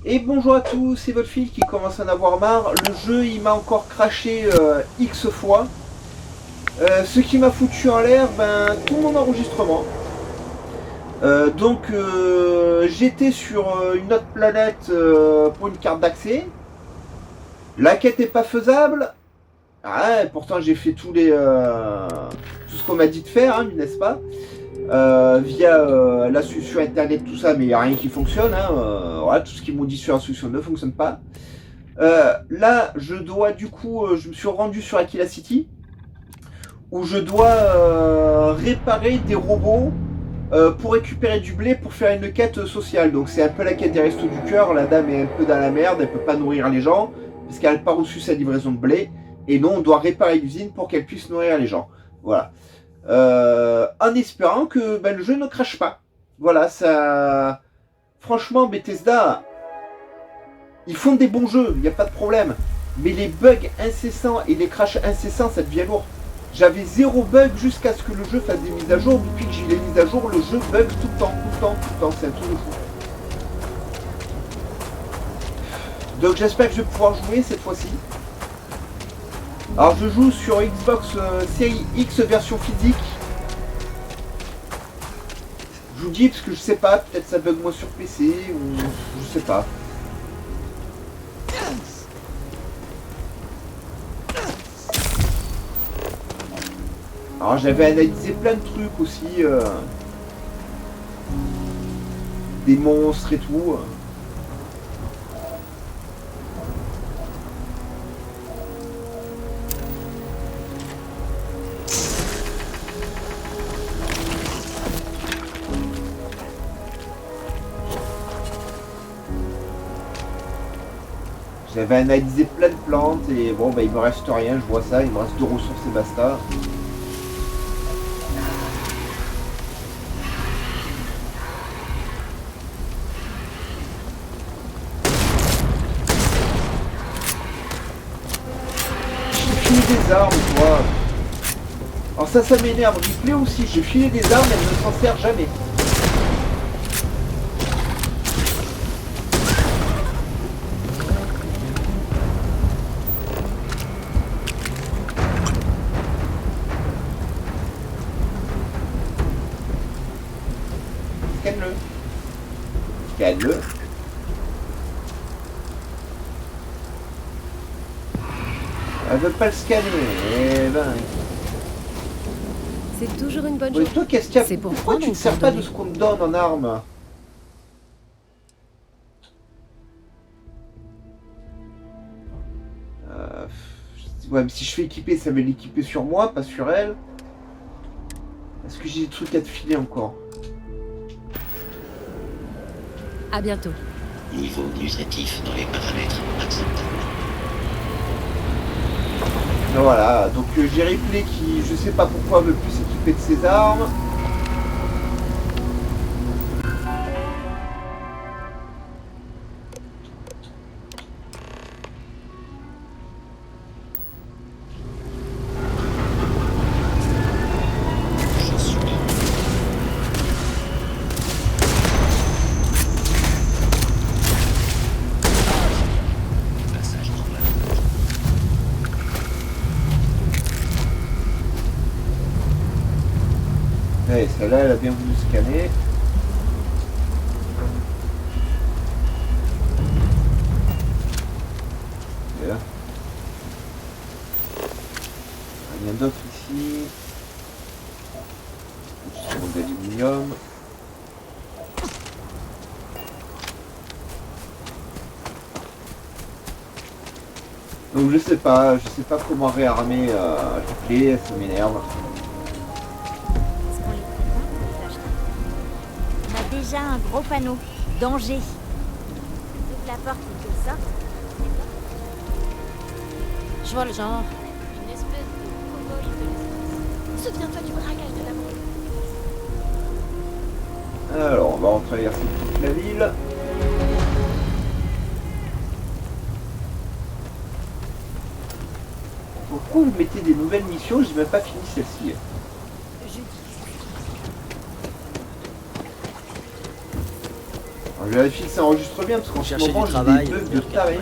Et bonjour à tous, c'est Volfil qui commence à en avoir marre. Le jeu il m'a encore craché X fois. Ce qui m'a foutu en l'air, tout mon enregistrement. J'étais sur une autre planète pour une carte d'accès. La quête n'est pas faisable. Ah, pourtant j'ai fait tout ce qu'on m'a dit de faire, hein, n'est-ce pas, via la sur internet, tout ça, mais il n'y a rien qui fonctionne. Voilà, tout ce qu'ils m'ont dit sur l'instruction ne fonctionne pas. Là, je dois du coup, je me suis rendu sur Aquila City, où je dois réparer des robots pour récupérer du blé pour faire une quête sociale. Donc c'est un peu la quête des restos du cœur. La dame est un peu dans la merde, elle peut pas nourrir les gens parce qu'elle n'a pas reçu sa livraison de blé. Et non, on doit réparer l'usine pour qu'elle puisse nourrir les gens. Voilà. En espérant que le jeu ne crache pas. Voilà, ça. Franchement, Bethesda, ils font des bons jeux, il n'y a pas de problème. Mais les bugs incessants et les crashs incessants, ça devient lourd. J'avais 0 bug jusqu'à ce que le jeu fasse des mises à jour. Depuis que j'ai les mises à jour, le jeu bug tout le temps, tout le temps, tout le temps. C'est un truc de fou. Donc j'espère que je vais pouvoir jouer cette fois-ci. Alors je joue sur Xbox Series X version physique. Je vous dis parce que je sais pas, peut-être ça bug moins sur PC ou je sais pas. Alors j'avais analysé plein de trucs aussi, des monstres et tout. J'avais analysé plein de plantes et bon il me reste rien, je vois ça, il me reste 2 ressources et basta. J'ai filé des armes, toi. Alors ça m'énerve, il plaît aussi, j'ai filé des armes, elles ne s'en servent jamais. Scanne-le. Scanne-le. Elle veut pas le scanner. Eh ben. C'est toujours une bonne Ouais, chose. toi, qu'est-ce qu'il y a? C'est pour Pourquoi prendre tu ne ou sers pour pas donner de ce qu'on te donne en armes? Ouais, mais si je fais équiper, ça va l'équiper sur moi, pas sur elle. Est-ce que j'ai des trucs à te filer encore? À bientôt. Niveau nutritif dans les paramètres acceptables. Voilà, donc j'ai Ripley qui, je sais pas pourquoi, veut plus s'équiper de ses armes. Je suis passage normal. Ouais, celle-là, elle a bien voulu scanner. Et là. Rien d'autre ici. Juste mon d'aluminium. Donc je sais pas comment réarmer Ripley, ça m'énerve. Est-ce qu'on les prévient ou on les achète? On a déjà un gros panneau. Danger. Ouvre la porte et que ça. Je vois le genre. Une espèce de cow-boy de l'espace. Souviens-toi du braquage de la banque. Alors on va retraverser toute la ville. Pourquoi vous mettez des nouvelles missions? J'ai même pas fini celle-ci. Jeudi. Alors, je vérifie que ça enregistre bien parce qu'en ce Chercher moment du j'ai travail, des bugs de Mercure. taré.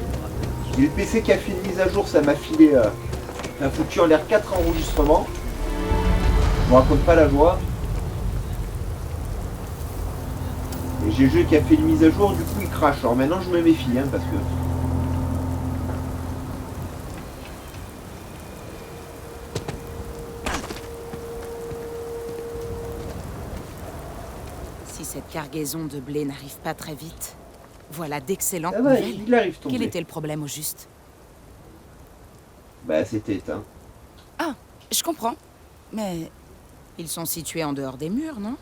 Et le PC qui a fait une mise à jour, ça m'a filé. Ça a foutu en l'air 4 enregistrements. Je vous raconte pas la joie. Et j'ai le jeu qui a fait une mise à jour, du coup il crache. Alors maintenant je me méfie hein, parce que. Si cette cargaison de blé n'arrive pas très vite, voilà d'excellentes Ça va, nouvelles. il arrive tombé. Quel était le problème au juste? Bah c'était éteint. Ah, je comprends. Mais ils sont situés en dehors des murs, non?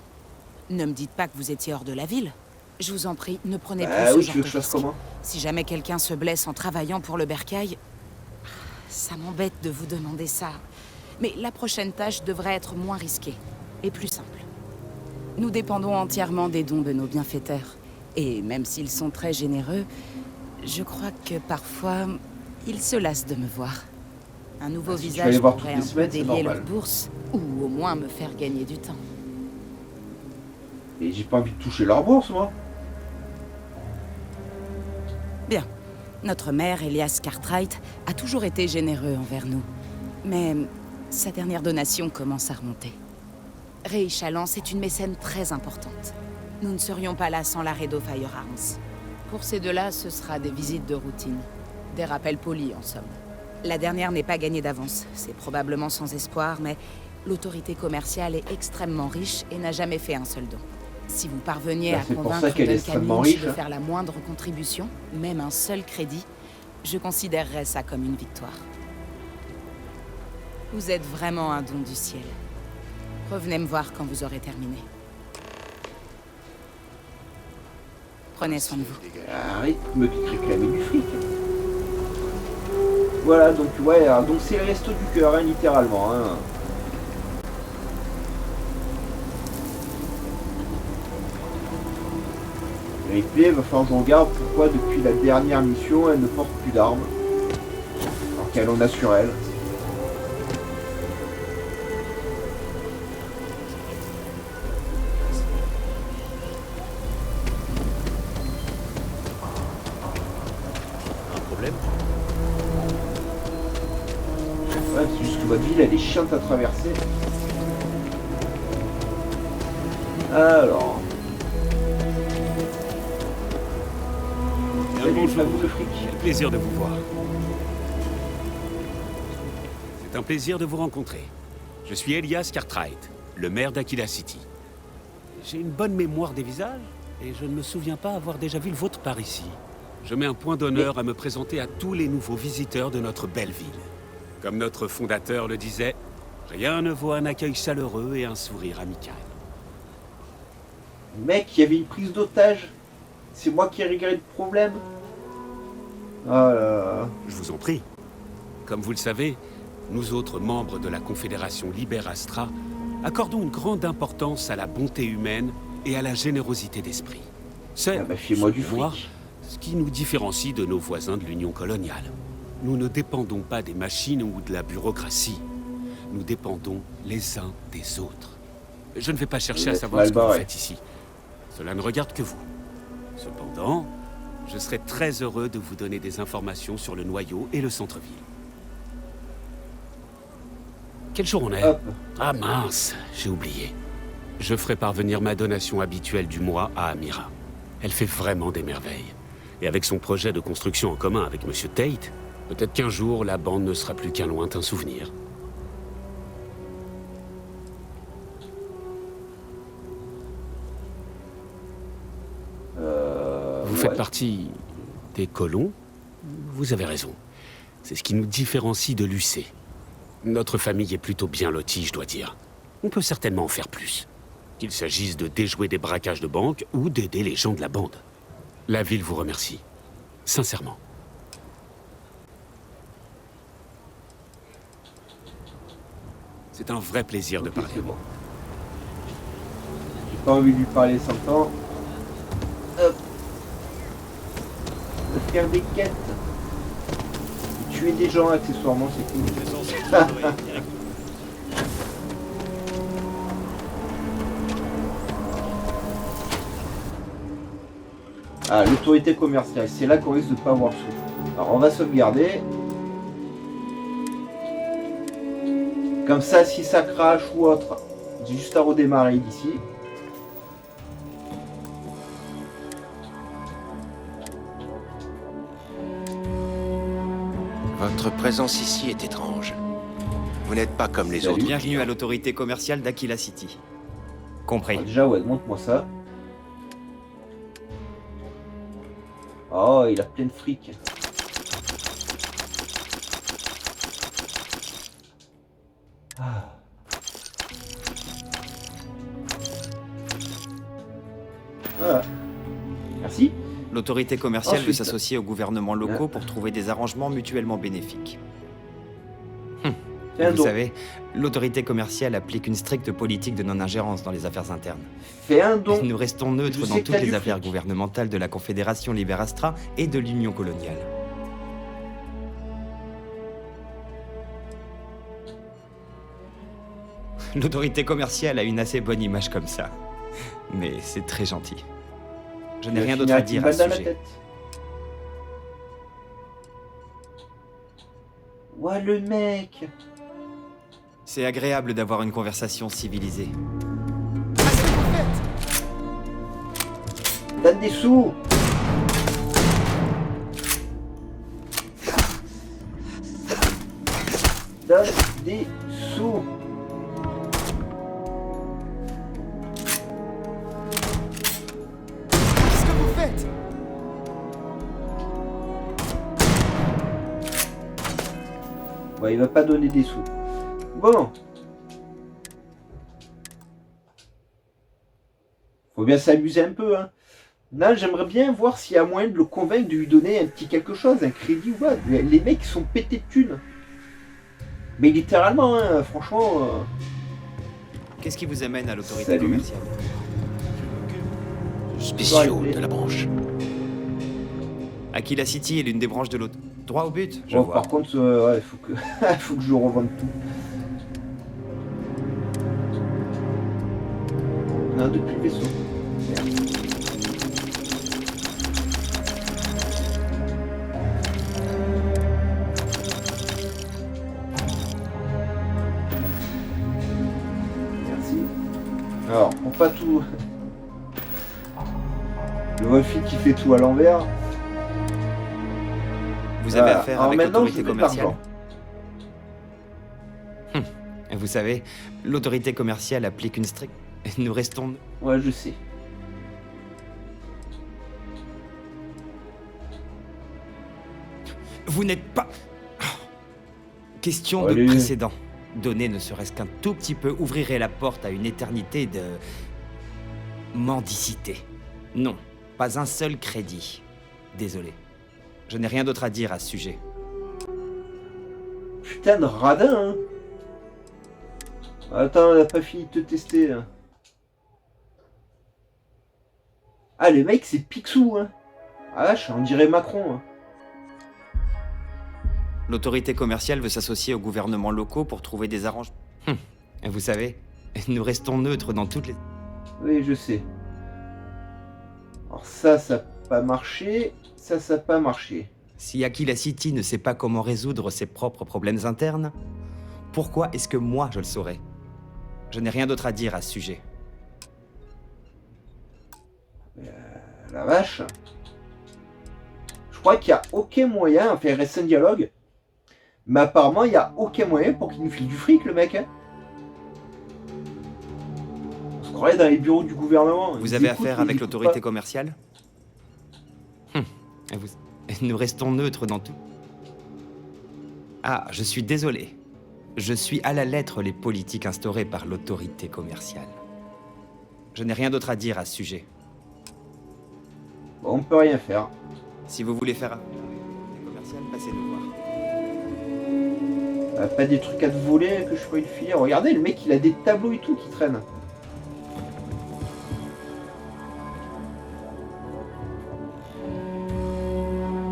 Ne me dites pas que vous étiez hors de la ville. Je vous en prie, ne prenez plus Ah ce oui, genre tu veux de que je fasse risque. comment? Si jamais quelqu'un se blesse en travaillant pour le bercail, ça m'embête de vous demander ça. Mais la prochaine tâche devrait être moins risquée et plus simple. Nous dépendons entièrement des dons de nos bienfaiteurs. Et même s'ils sont très généreux, je crois que parfois, ils se lassent de me voir. Un nouveau Si tu vas les visage voir pourrait toutes un les peu semaines, c'est délier leur normal. bourse, ou au moins me faire gagner du temps. Et j'ai pas envie de toucher leur bourse moi. Bien. Notre maire, Elias Cartwright, a toujours été généreux envers nous. Mais sa dernière donation commence à remonter. Ray Chalance est une mécène très importante. Nous ne serions pas là sans Laredo Firearms. Pour ces deux-là, ce sera des visites de routine. Des rappels polis, en somme. La dernière n'est pas gagnée d'avance. C'est probablement sans espoir, mais l'autorité commerciale est extrêmement riche et n'a jamais fait un seul don. Si vous parveniez Bah, à c'est pour ça convaincre qu'elle est Duncan extrêmement Lynch riche, de hein. faire la moindre contribution, même un seul crédit, je considérerais ça comme une victoire. Vous êtes vraiment un don du ciel. Revenez me voir quand vous aurez terminé. Prenez soin de vous. Arrête de me réclamer du fric. Voilà, donc ouais, alors, donc c'est le resto du cœur, hein, littéralement. Hein. Ripley, va falloir que je regarde pourquoi depuis la dernière mission elle ne porte plus d'armes. Alors qu'elle en a sur elle. Un problème? Ouais, c'est juste que votre ville elle est chiante à traverser. Alors. Bien Salut, bonjour. Fabou le fric. Quel plaisir de vous voir. C'est un plaisir de vous rencontrer. Je suis Elias Cartwright, le maire d'Aquila City. J'ai une bonne mémoire des visages et je ne me souviens pas avoir déjà vu le vôtre par ici. Je mets un point d'honneur à me présenter à tous les nouveaux visiteurs de notre belle ville. Comme notre fondateur le disait, rien ne vaut un accueil chaleureux et un sourire amical. Mec, il y avait une prise d'otage. C'est moi qui ai réglé le problème. Ah là là. Je vous en prie. Comme vous le savez, nous autres membres de la Confédération Liber Astra accordons une grande importance à la bonté humaine et à la générosité d'esprit. C'est, Ah bah, file-moi du selon moi, fric. ce qui nous différencie de nos voisins de l'Union coloniale. Nous ne dépendons pas des machines ou de la bureaucratie. Nous dépendons les uns des autres. Je ne vais pas chercher à Vous êtes savoir ce que mal vous barré. faites ici. Cela ne regarde que vous. Cependant, je serai très heureux de vous donner des informations sur le noyau et le centre-ville. Quel jour on est? Hop. Ah mince, j'ai oublié. Je ferai parvenir ma donation habituelle du mois à Amira. Elle fait vraiment des merveilles. Et avec son projet de construction en commun avec Monsieur Tate, peut-être qu'un jour, la bande ne sera plus qu'un lointain souvenir. Vous faites Ouais. partie des colons? Vous avez raison. C'est ce qui nous différencie de l'UC. Notre famille est plutôt bien lotie, je dois dire. On peut certainement en faire plus. Qu'il s'agisse de déjouer des braquages de banque ou d'aider les gens de la bande. La ville vous remercie. Sincèrement. C'est un vrai plaisir de Ok, parler. c'est bon. J'ai pas envie de lui parler sans temps. Hop. De faire des quêtes. De tuer des gens accessoirement, c'est cool. C'est censé être envoyé direct. Ah, l'autorité commerciale, c'est là qu'on risque de pas avoir le sou. Alors on va sauvegarder. Comme ça, si ça crache ou autre, j'ai juste à redémarrer d'ici. Votre présence ici est étrange. Vous n'êtes pas comme les Salut. autres. Bienvenue à l'autorité commerciale d'Aquila City. Compris. Alors déjà, ouais, montre-moi ça. Oh, il a plein de fric. Ah. Voilà. Merci. L'autorité commerciale veut Ensuite. s'associer aux gouvernements locaux pour trouver des arrangements mutuellement bénéfiques. Fais un Vous don. savez, l'autorité commerciale applique une stricte politique de non-ingérence dans les affaires internes. Fais un don. Nous restons neutres Je dans sais que toutes t'as les du affaires fric. gouvernementales de la Confédération Liberastra et de l'Union coloniale. L'autorité commerciale a une assez bonne image comme ça. Mais c'est très gentil. Je n'ai Il va rien finir d'autre à avec une dire à balle ce dans la sujet. tête. Ouah, le mec. C'est agréable d'avoir une conversation civilisée. Donne des sous. Donne des sous. Qu'est-ce que vous faites? Ouais, il va pas donner des sous. Bon. Faut bien s'amuser un peu, hein. Là, j'aimerais bien voir s'il y a moyen de le convaincre de lui donner un petit quelque chose, un crédit ou pas. Les mecs ils sont pétés de thunes. Mais littéralement, hein, franchement. Qu'est-ce qui vous amène à l'autorité Salut. commerciale? Spéciaux de la branche. Aquila City est l'une des branches de l'autre. Droit au but, je Bon, vois. par contre, ouais, faut que, faut que je revende tout. Non, depuis le vaisseau. Merde. Merci. Alors, pour pas tout. Le Wolfie qui fait tout à l'envers. Vous avez affaire alors avec maintenant, l'autorité je veux de commerciale. l'argent. Vous savez, l'autorité commerciale applique une stricte... Nous restons... Ouais, je sais. Vous n'êtes pas... Question Allez. de précédent. Donner ne serait-ce qu'un tout petit peu ouvrirait la porte à une éternité de... mendicité. Non, pas un seul crédit. Désolé. Je n'ai rien d'autre à dire à ce sujet. Putain de radin, hein. Attends, on n'a pas fini de te tester, là. Ah, le mec, c'est Picsou, hein. Ah, vache, on dirait Macron, hein. L'autorité commerciale veut s'associer aux gouvernements locaux pour trouver des arrangements. Vous savez, nous restons neutres dans toutes les... Oui, je sais. Alors ça n'a pas marché. Ça n'a pas marché. Si Aquila City ne sait pas comment résoudre ses propres problèmes internes, pourquoi est-ce que moi je le saurais? Je n'ai rien d'autre à dire à ce sujet. La vache. Je crois qu'il n'y a aucun moyen, enfin il reste un dialogue, mais apparemment il n'y a aucun moyen pour qu'il nous file du fric le mec. Hein. On se croirait dans les bureaux du gouvernement. Vous Ils avez écoutent, affaire ils avec écoutent l'autorité pas. commerciale? Nous restons neutres dans tout. Ah, je suis désolé. Je suis à la lettre les politiques instaurées par l'autorité commerciale. Je n'ai rien d'autre à dire à ce sujet. Bon, on peut rien faire. Si vous voulez faire affaire avec l'autorité commerciale, passez nous voir. Pas des trucs à te voler que je pourrais le filer. Regardez, le mec il a des tableaux et tout qui traînent.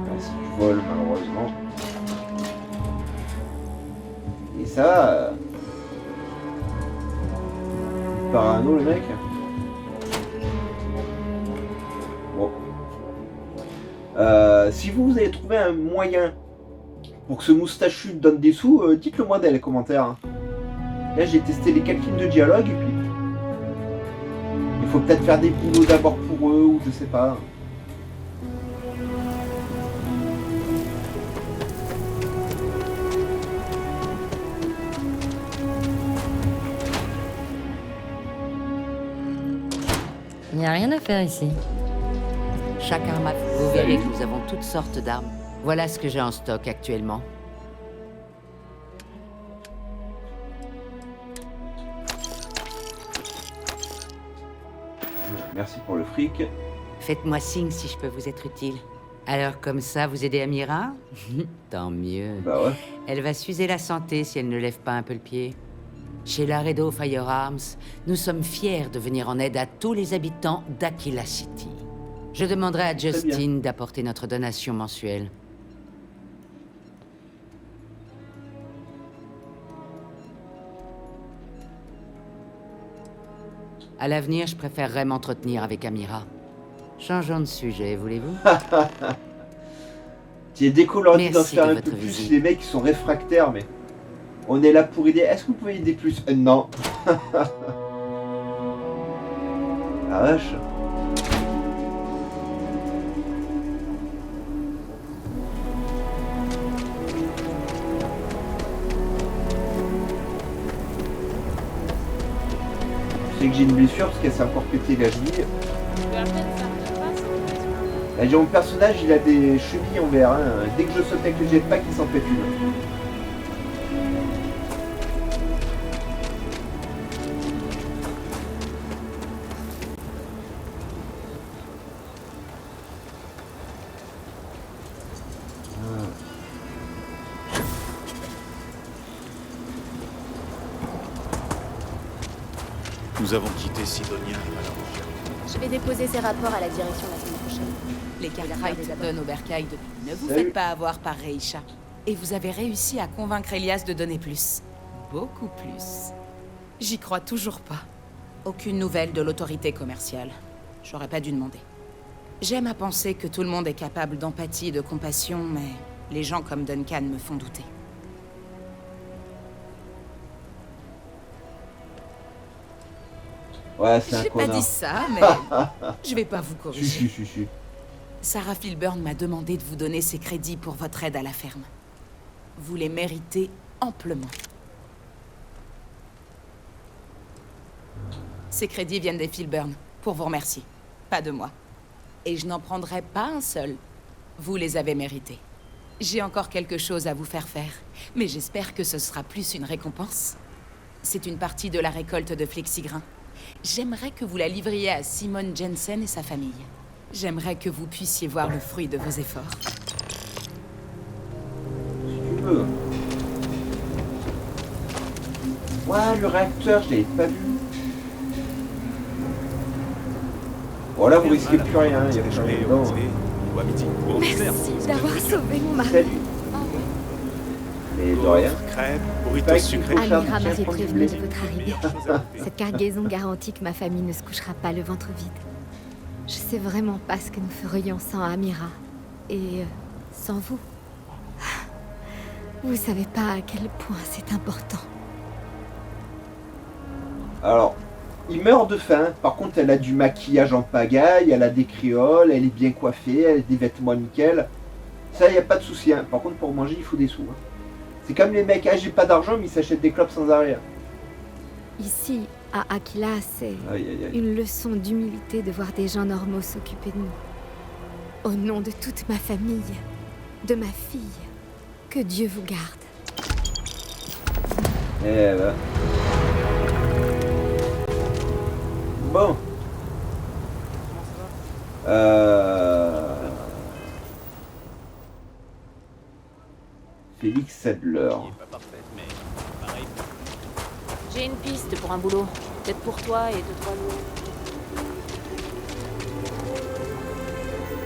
Ah, si tu voles, malheureusement. Et ça. Parano le mec. Bon. Si vous avez trouvé un moyen pour que ce moustachu donne des sous, dites-le moi dans les commentaires. Hein. Là, j'ai testé les 4 lignes de dialogue et puis... Il faut peut-être faire des boulots d'abord pour eux ou je sais pas. Il n'y a rien à faire ici. Chacun m'a... Vous verrez que nous avons toutes sortes d'armes. Voilà ce que j'ai en stock actuellement. Merci pour le fric. Faites-moi signe si je peux vous être utile. Alors comme ça, vous aidez Amira? Tant mieux. Bah ouais. Elle va s'user la santé si elle ne lève pas un peu le pied. Chez Laredo Firearms, nous sommes fiers de venir en aide à tous les habitants d'Aquila City. Je demanderai à Justine d'apporter notre donation mensuelle. À l'avenir, je préférerais m'entretenir avec Amira. Changeons de sujet, voulez-vous? Tu es décoloré d'en Merci faire de un votre peu plus, visite. les mecs qui sont réfractaires, mais... On est là pour aider. Est-ce que vous pouvez aider plus? Non. Ah vache. Je sais que j'ai une blessure parce qu'elle s'est encore pété la cheville. Là, mon personnage, il a des chevilles en verre. Hein. Dès que je saute avec le jetpack, il s'en pète une. Nous avons quitté Sidonia. Je vais déposer ces rapports à la direction la semaine prochaine. Les Cartwright donnent au bercail depuis. Ne vous Salut. faites pas avoir par Reisha. Et vous avez réussi à convaincre Elias de donner plus. Beaucoup plus. J'y crois toujours pas. Aucune nouvelle de l'autorité commerciale. J'aurais pas dû demander. J'aime à penser que tout le monde est capable d'empathie et de compassion, mais les gens comme Duncan me font douter. Ouais, c'est un J'ai pas connard. dit ça, mais je vais pas vous corriger. Si. Sarah Filburn m'a demandé de vous donner ces crédits pour votre aide à la ferme. Vous les méritez amplement. Ces crédits viennent des Filburn, pour vous remercier. Pas de moi. Et je n'en prendrai pas un seul. Vous les avez mérités. J'ai encore quelque chose à vous faire faire, mais j'espère que ce sera plus une récompense. C'est une partie de la récolte de Flexigrain. J'aimerais que vous la livriez à Simone Jensen et sa famille. J'aimerais que vous puissiez voir le fruit de vos efforts. Si tu veux. Ouais, le réacteur, je l'avais pas vu. Bon, là, vous risquez plus rien. Il y a plus rien dedans. Merci d'avoir sauvé mon mari. Salut. Et de rien. Crêpes, Pas burritos qu'il sucrés. faut Amira faire- m'avait prendre du prévenu blé. de votre arrivée. Cette cargaison garantit que ma famille ne se couchera pas le ventre vide. Je sais vraiment pas ce que nous ferions sans Amira. Et sans vous. Vous savez pas à quel point c'est important. Alors, il meurt de faim. Par contre, elle a du maquillage en pagaille, elle a des créoles, elle est bien coiffée, elle a des vêtements nickel. Ça, il n'y a pas de souci. Hein. Par contre, pour manger, il faut des sous. Hein. C'est comme les mecs, ah, j'ai pas d'argent, mais ils s'achètent des clopes sans arrêt. Ici, à Aquila, c'est Aïe, aïe, aïe. une leçon d'humilité de voir des gens normaux s'occuper de nous. Au nom de toute ma famille, de ma fille, que Dieu vous garde. Eh ben. Bon. Félix Sadler. J'ai une piste pour un boulot. Peut-être pour toi et 2-3 jours.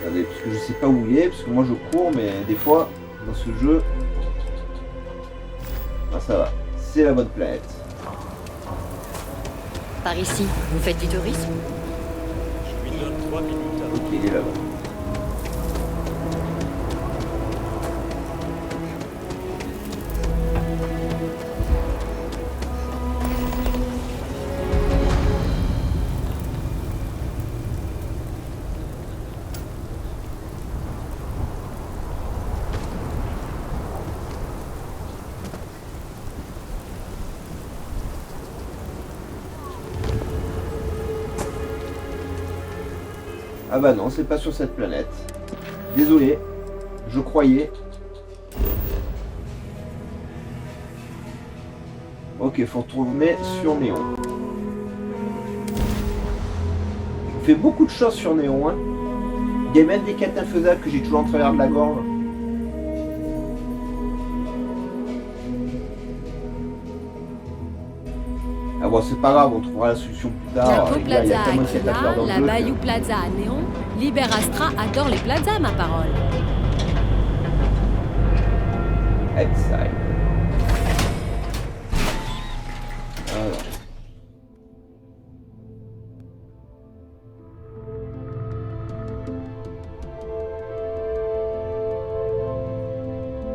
Attendez, parce que je sais pas où il est, parce que moi je cours, mais des fois, dans ce jeu... Ah, ça va. C'est la bonne planète. Par ici, vous faites du tourisme? Je lui donne 3 minutes. Ok, il est là-bas. Ah bah non, c'est pas sur cette planète. Désolé, je croyais. Ok, faut retourner sur Néon. On fait beaucoup de choses sur Néon, hein. Il y a même des quêtes infaisables que j'ai toujours en travers de la gorge. Ah bon, c'est pas grave, on trouvera la solution plus tard. Jaco Il y a Plaza tellement à de quêtes à faire Aquila, dans le la jeu Bayou que- Plaza à Néon, Liberastra adore les plazas, ma parole. Exile. Alors.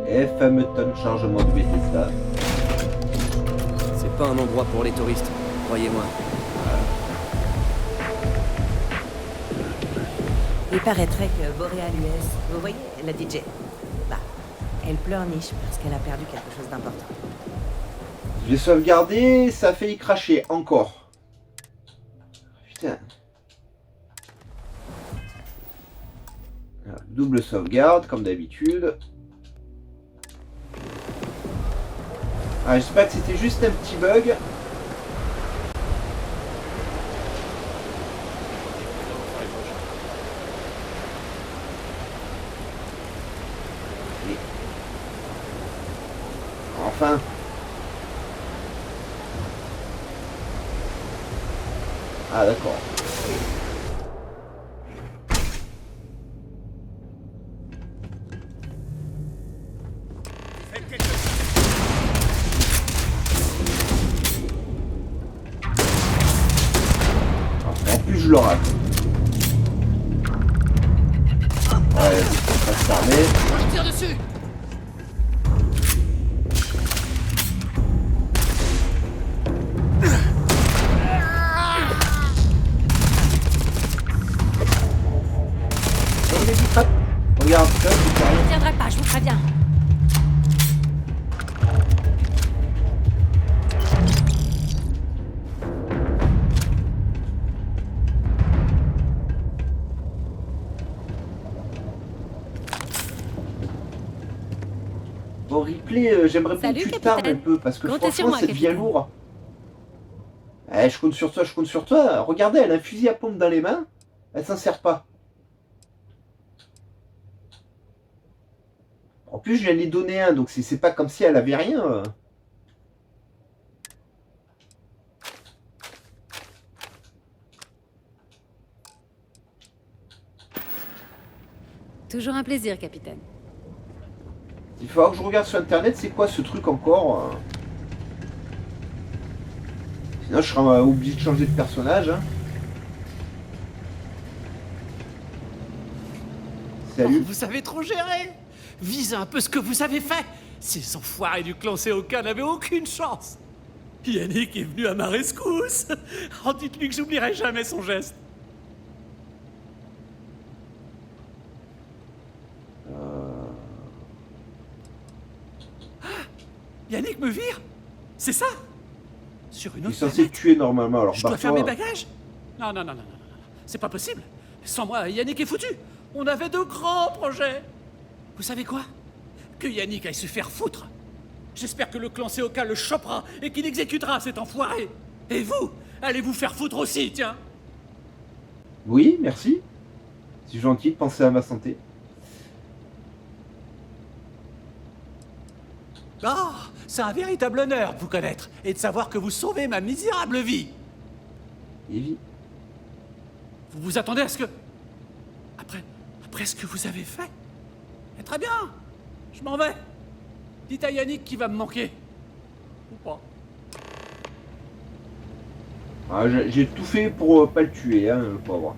Et fameux tonne chargement de Bethesda. C'est pas un endroit pour les touristes, croyez-moi. Il paraîtrait que Boréal US, vous voyez, la DJ, bah, elle pleurniche parce qu'elle a perdu quelque chose d'important. Je vais sauvegarder, ça fait y cracher encore. Putain. Alors, double sauvegarde, comme d'habitude. Ah, j'espère que c'était juste un petit bug. Et- Enfin. Ah d'accord. En plus je le rate. Ouais, ça se fermer. Je tire dessus. Regarde, ça, Je ne tiendrai pas, je vous préviens. Bon, replay, j'aimerais bien que Salut, tu tardes un capitaine. peu parce que Comptez sur franchement, moi, ça devient capitaine. lourd. Eh, je compte sur toi, je compte sur toi. Regardez, elle a un fusil à pompe dans les mains, elle s'en sert pas. En plus, je viens de lui donner un, donc c'est pas comme si elle avait rien. Toujours un plaisir, capitaine. Il va falloir que je regarde sur internet, c'est quoi ce truc encore. Sinon, je serai obligé de changer de personnage. Hein. Salut. Oh, vous savez trop gérer. Visez un peu ce que vous avez fait. Ces enfoirés du clan Seoka n'avaient aucune chance. Yannick est venu à ma rescousse. Oh, dites-lui que j'oublierai jamais son geste. Ah, Yannick me vire. C'est ça? Sur une Il est autre censé planète. te tuer normalement, alors Je dois faire barre-toi. mes bagages? Non, non, non, non, non, non. C'est pas possible. Sans moi, Yannick est foutu. On avait de grands projets. Vous savez quoi? Que Yannick aille se faire foutre. J'espère que le clan Seoka le chopera et qu'il exécutera cet enfoiré. Et vous, allez vous faire foutre aussi, tiens. Oui, merci. C'est gentil de penser à ma santé. Ah, c'est un véritable honneur de vous connaître et de savoir que vous sauvez ma misérable vie. Evie. Vous vous attendez à ce que... Après ce que vous avez fait? Eh, très bien. Je m'en vais. Dites à Yannick qu'il va me manquer. Ou pas. Ah, j'ai tout fait pour pas le tuer, hein, le pauvre.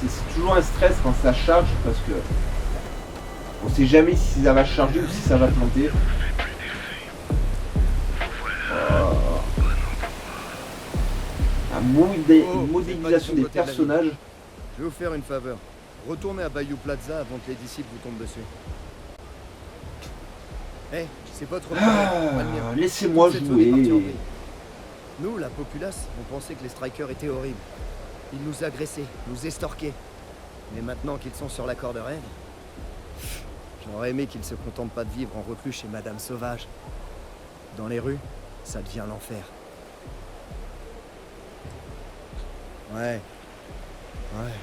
C'est toujours un stress quand ça charge parce que on sait jamais si ça va charger ou si ça va planter. modélisation des personnages. Je vais vous faire une faveur. Retournez à Bayou Plaza avant que les disciples vous tombent dessus. Eh, c'est votre problème, pas le mien. Laissez-moi Toute cette zone est partie en jouer. vrille. Nous, la populace, on pensait que les strikers étaient horribles. Ils nous agressaient, nous estorquaient. Mais maintenant qu'ils sont sur la corde raide, j'aurais aimé qu'ils se contentent pas de vivre en reclus chez Madame Sauvage. Dans les rues, ça devient l'enfer. Ouais. Ouais.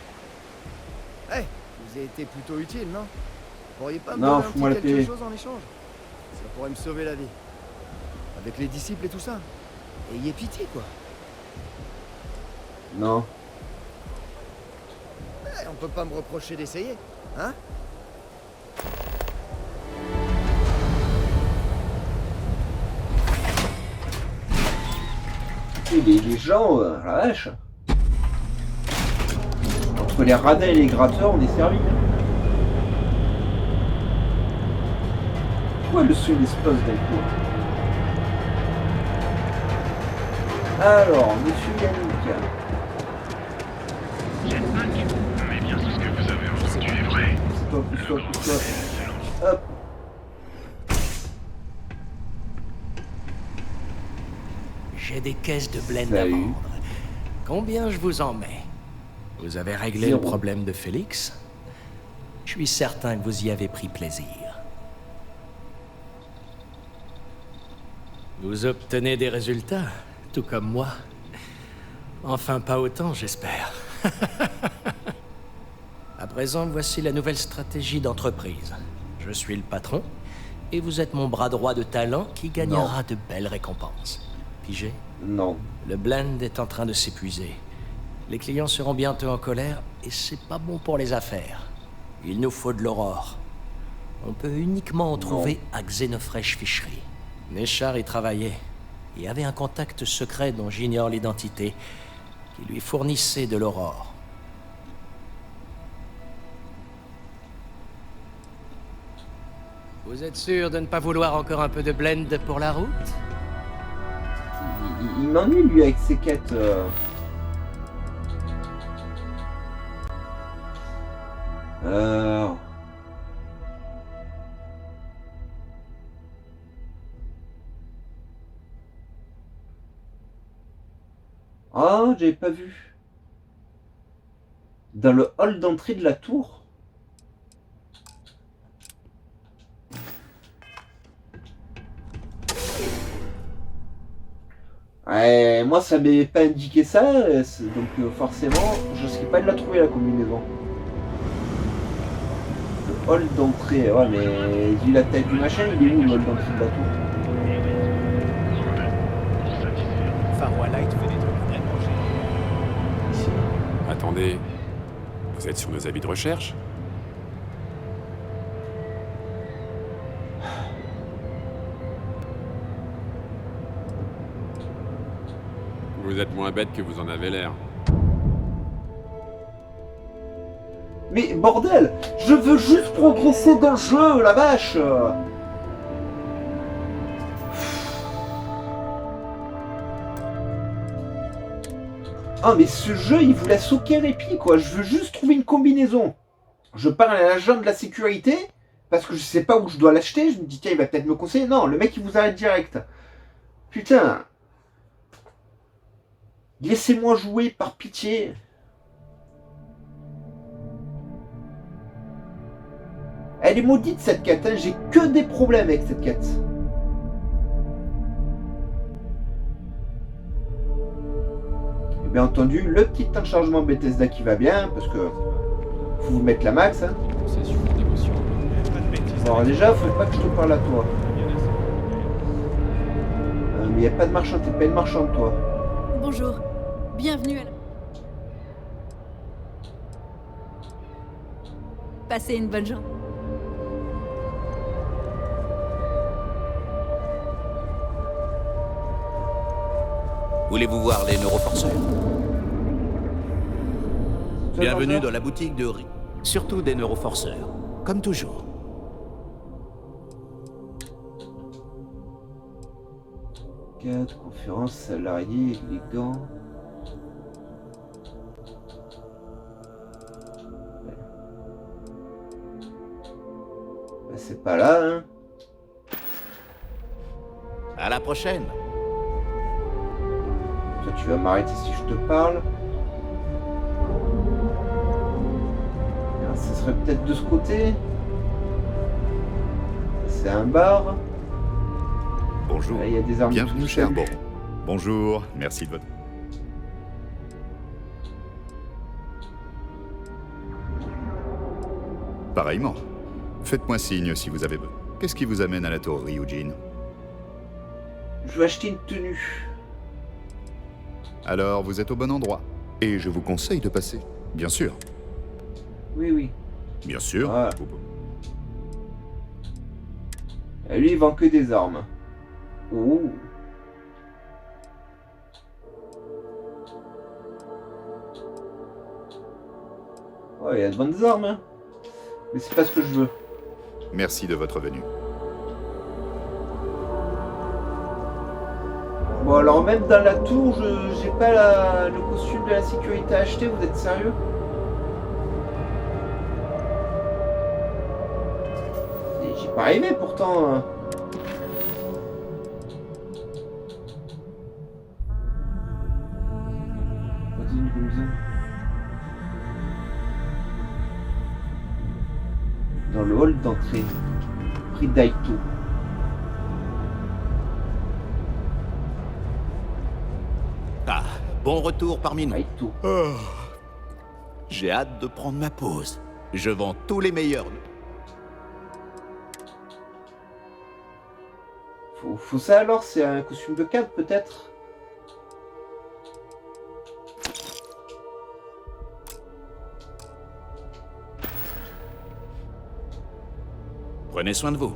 Eh, vous avez été plutôt utile, non? Vous pourriez pas me Non, donner fous-moi un la petit quelque paix. chose en échange? Ça pourrait me sauver la vie. Avec les disciples et tout ça. Ayez pitié, quoi. Non. Eh, on peut pas me reprocher d'essayer, hein? Et les gens, la vache. Entre les radins et les gratteurs, on est servi. Pourquoi le son explose d'un coup? Alors, monsieur Yannick. Mais bien tout ce que vous avez entendu est vrai. Hop. J'ai des caisses de blend à vendre. Combien je vous en mets? Vous avez réglé 0. le problème de Félix? Je suis certain que vous y avez pris plaisir. Vous obtenez des résultats, tout comme moi. Enfin, pas autant, j'espère. À présent, voici la nouvelle stratégie d'entreprise. Je suis le patron, et vous êtes mon bras droit de talent qui gagnera de belles récompenses. Pigé? Non. Le blend est en train de s'épuiser. Les clients seront bientôt en colère, et c'est pas bon pour les affaires. Il nous faut de l'aurore. On peut uniquement en trouver à Xenofresh Ficherie. Néchar y travaillait, et avait un contact secret dont j'ignore l'identité, qui lui fournissait de l'aurore. Vous êtes sûr de ne pas vouloir encore un peu de blend pour la route? Il m'ennuie lui avec ses quêtes. Ah, j'avais pas vu. Dans le hall d'entrée de la tour. Ouais, moi ça m'avait pas indiqué ça, donc forcément je risquais pas de la trouver la combinaison. Le hall d'entrée, ouais mais vu la taille du machin, il est où le hall d'entrée de la tour? Farwalight fait des trucs vraiment géniaux. Attendez, vous êtes sur nos avis de recherche? Vous êtes moins bête que vous en avez l'air. Mais bordel, je veux juste progresser dans le jeu, la vache! Ah mais ce jeu il vous laisse aucun répit quoi, je veux juste trouver une combinaison. Je parle à l'agent de la sécurité, parce que je sais pas où je dois l'acheter, je me dis tiens il va peut-être me conseiller. Non, le mec il vous arrête direct. Putain. Laissez-moi jouer par pitié. Elle est maudite cette quête, hein. J'ai que des problèmes avec cette quête. Et bien entendu, le petit temps de chargement Bethesda qui va bien, parce que faut vous mettre la max. Hein. Alors déjà, faut pas que je te parle à toi. Mais il n'y a pas de marchand, t'es pas une marchande toi. Bonjour, bienvenue à la... Passez une bonne journée. Voulez-vous voir les neuroforceurs? Bienvenue dans la boutique de Rick. Surtout des neuroforceurs, comme toujours. Conférence salarié, élégant. c'est pas là, hein. À la prochaine. Toi, tu vas m'arrêter si je te parle. Alors, ce serait peut-être de ce côté. C'est un bar. Bonjour. Là, il y a des armes. Bienvenue, cher Boron. Bonjour, merci de votre... Pareillement. Faites-moi signe si vous avez besoin. Qu'est-ce qui vous amène à la tour Ryujin? Je veux acheter une tenue. Alors, vous êtes au bon endroit. Et je vous conseille de passer. Bien sûr. Oui, oui. Bien sûr. Voilà. Et lui, il vend que des armes. Ouh. Oh, il y a de bonnes armes, hein. Mais c'est pas ce que je veux. Merci de votre venue. Bon, alors même dans la tour, j'ai pas le costume de la sécurité à acheter, vous êtes sérieux? J'y pas arrivé pourtant. Dans le hall d'entrée, prix d'Aito. Ah, bon retour parmi nous. Aito. Oh. J'ai hâte de prendre ma pause. Je vends tous les meilleurs. Faut ça alors? C'est un costume de cadre peut-être? Prenez soin de vous.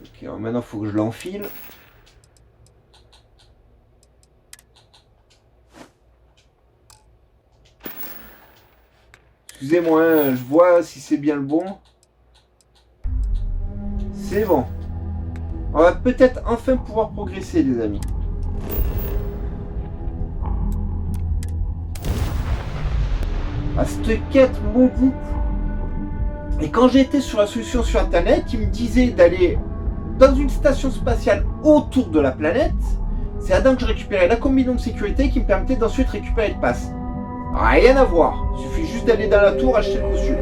Ok, alors maintenant faut que je l'enfile. Excusez-moi, hein, je vois si c'est bien le bon. C'est bon. On va peut-être enfin pouvoir progresser, les amis. Ah, cette quête maudite. Et quand j'étais sur la solution sur internet, il me disait d'aller dans une station spatiale autour de la planète. C'est là-dedans que je récupérais la combinaison de sécurité qui me permettait d'ensuite récupérer le pass. Rien à voir. Il suffit juste d'aller dans la tour acheter le costume.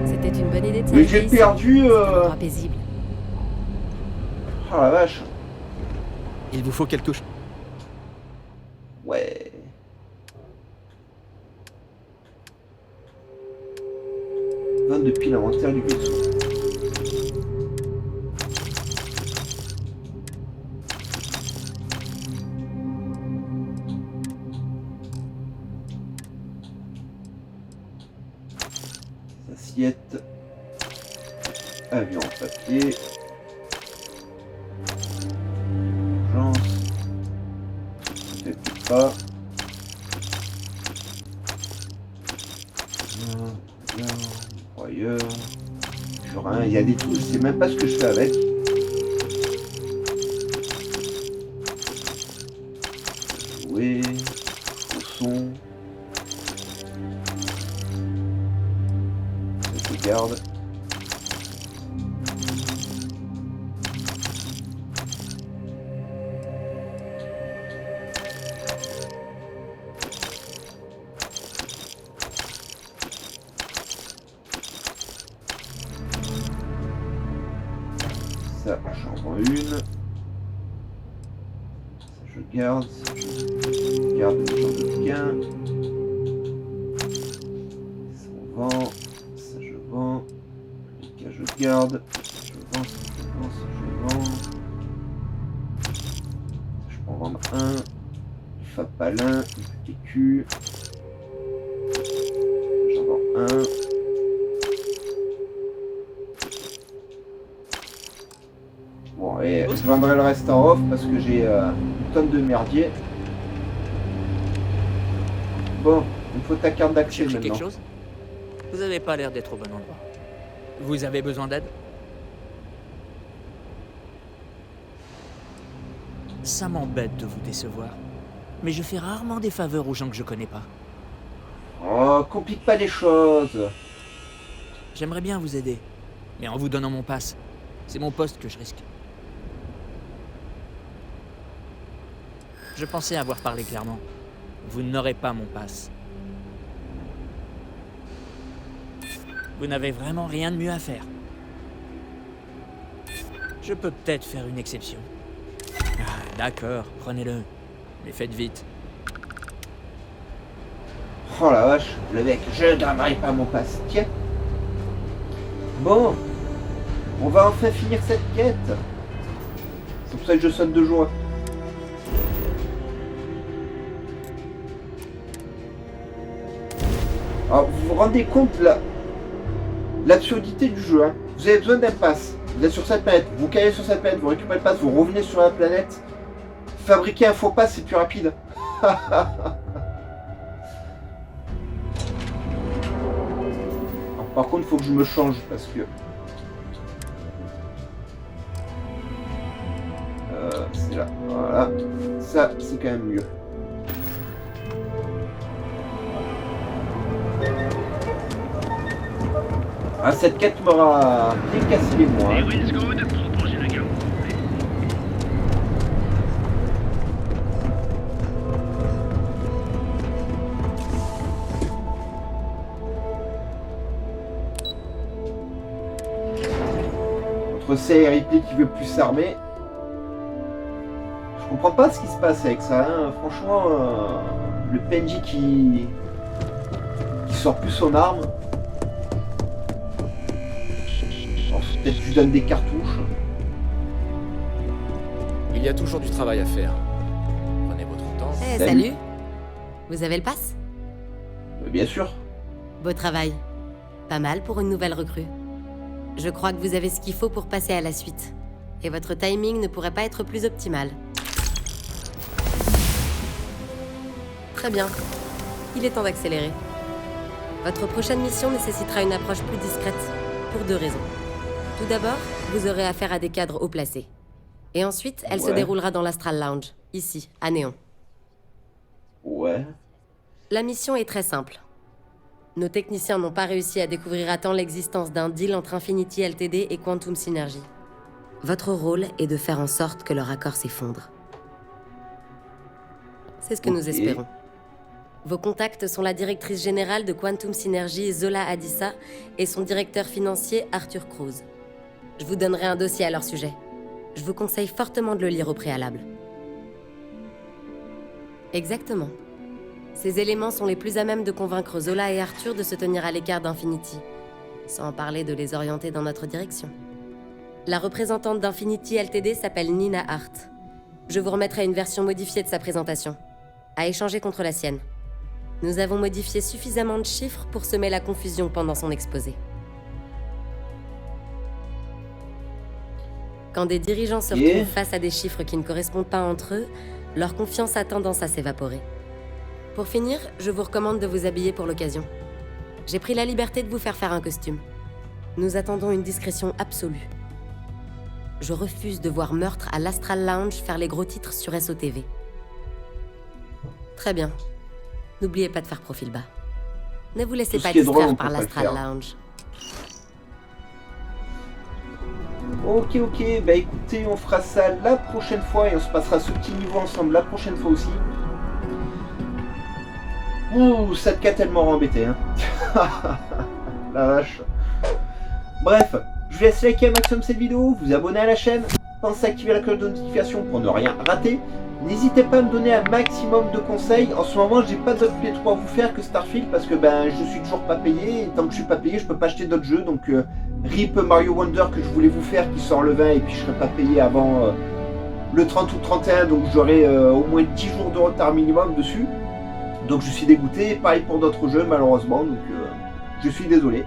C'était une bonne idée de mais j'ai perdu. Paisible. Oh la vache. Il vous faut quelque chose. Ouais. De pile inventaire du vaisseau. Assiette. Avion en papier. Urgence. Peut-être pas. Il y a des trucs, je sais même pas ce que je fais avec. Jouer, au son. Ça se garde. Ça, j'en vends une. Ça, je garde. Ça, je garde les gens de bien. Ça, on vend. Ça, je vends. Les cas, je garde. Ça, je vends. Ça, je vends. Ça, je vends. Ça, je peux en vendre un. Du Fapalin. Du petit cul. J'en vends un. Bon, et je vendrai le reste en off parce que j'ai une tonne de merdier. Bon, il me faut ta carte d'accès maintenant. Quelque chose? Vous avez pas l'air d'être au bon endroit. Vous avez besoin d'aide? Ça m'embête de vous décevoir. Mais je fais rarement des faveurs aux gens que je connais pas. Oh, complique pas les choses. J'aimerais bien vous aider. Mais en vous donnant mon pass, c'est mon poste que je risque. Je pensais avoir parlé clairement. Vous n'aurez pas mon pass. Vous n'avez vraiment rien de mieux à faire. Je peux peut-être faire une exception. Ah, d'accord, prenez-le. Mais faites vite. Oh la vache, le mec, je donnerai pas mon pass. Tiens. Bon. On va enfin finir cette quête. C'est pour ça que je sonne de joie. Alors, vous vous rendez compte là l'absurdité du jeu, hein. Vous avez besoin d'un pass. Vous êtes sur cette planète, vous caillez sur cette planète, vous récupérez le pass, vous revenez sur la planète. Fabriquer un faux pass, c'est plus rapide. Alors, par contre, il faut que je me change parce que... c'est là, voilà. Ça, c'est quand même mieux. Ah, cette quête m'aura bien cassé les mois. Hein. Entre C et Ripley qui veut plus s'armer. Je comprends pas ce qui se passe avec ça. Hein. Franchement, le PNJ qui sort plus son arme. Peut-être que je lui donne des cartouches. Il y a toujours du travail à faire. Prenez votre temps. Eh, salut. Vous avez le pass? Bien sûr. Beau travail. Pas mal pour une nouvelle recrue. Je crois que vous avez ce qu'il faut pour passer à la suite. Et votre timing ne pourrait pas être plus optimal. Très bien. Il est temps d'accélérer. Votre prochaine mission nécessitera une approche plus discrète, pour 2 raisons. Tout d'abord, vous aurez affaire à des cadres haut placés. Et ensuite, elle se déroulera dans l'Astral Lounge, ici, à Néon. Ouais. La mission est très simple. Nos techniciens n'ont pas réussi à découvrir à temps l'existence d'un deal entre Infinity Ltd et Quantum Synergy. Votre rôle est de faire en sorte que leur accord s'effondre. C'est ce que nous espérons. Vos contacts sont la directrice générale de Quantum Synergy, Zola Adissa, et son directeur financier, Arthur Cruz. Je vous donnerai un dossier à leur sujet. Je vous conseille fortement de le lire au préalable. Exactement. Ces éléments sont les plus à même de convaincre Zola et Arthur de se tenir à l'écart d'Infinity, sans parler de les orienter dans notre direction. La représentante d'Infinity Ltd s'appelle Nina Hart. Je vous remettrai une version modifiée de sa présentation, à échanger contre la sienne. Nous avons modifié suffisamment de chiffres pour semer la confusion pendant son exposé. Quand des dirigeants se retrouvent face à des chiffres qui ne correspondent pas entre eux, leur confiance a tendance à s'évaporer. Pour finir, je vous recommande de vous habiller pour l'occasion. J'ai pris la liberté de vous faire un costume. Nous attendons une discrétion absolue. Je refuse de voir Meurtre à l'Astral Lounge faire les gros titres sur SOTV. Très bien. N'oubliez pas de faire profil bas. Ne vous laissez pas distraire par l'Astral Lounge. Ok, bah écoutez, on fera ça la prochaine fois et on se passera ce petit niveau ensemble la prochaine fois aussi. Ouh, cette quête elle m'aura embêté, hein. La vache. Bref, je vous laisse liker un maximum cette vidéo, vous abonner à la chaîne, pensez à activer la cloche de notification pour ne rien rater. N'hésitez pas à me donner un maximum de conseils. En ce moment, j'ai pas d'autres P3 à vous faire que Starfield parce que ben je suis toujours pas payé. Et tant que je suis pas payé, je peux pas acheter d'autres jeux. Donc RIP Mario Wonder que je voulais vous faire qui sort le 20 et puis je serai pas payé avant le 30 ou 31. Donc j'aurai au moins 10 jours de retard minimum dessus. Donc je suis dégoûté. Pareil pour d'autres jeux malheureusement. Donc je suis désolé.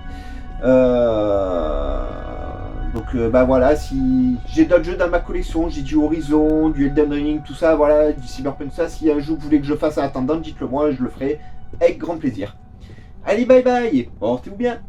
Donc bah voilà, si j'ai d'autres jeux dans ma collection, j'ai du Horizon, du Elden Ring, tout ça, voilà, du Cyberpunk, tout ça, s'il y a un jeu que vous voulez que je fasse en attendant, dites-le moi, je le ferai avec grand plaisir. Allez, bye bye, portez-vous bien.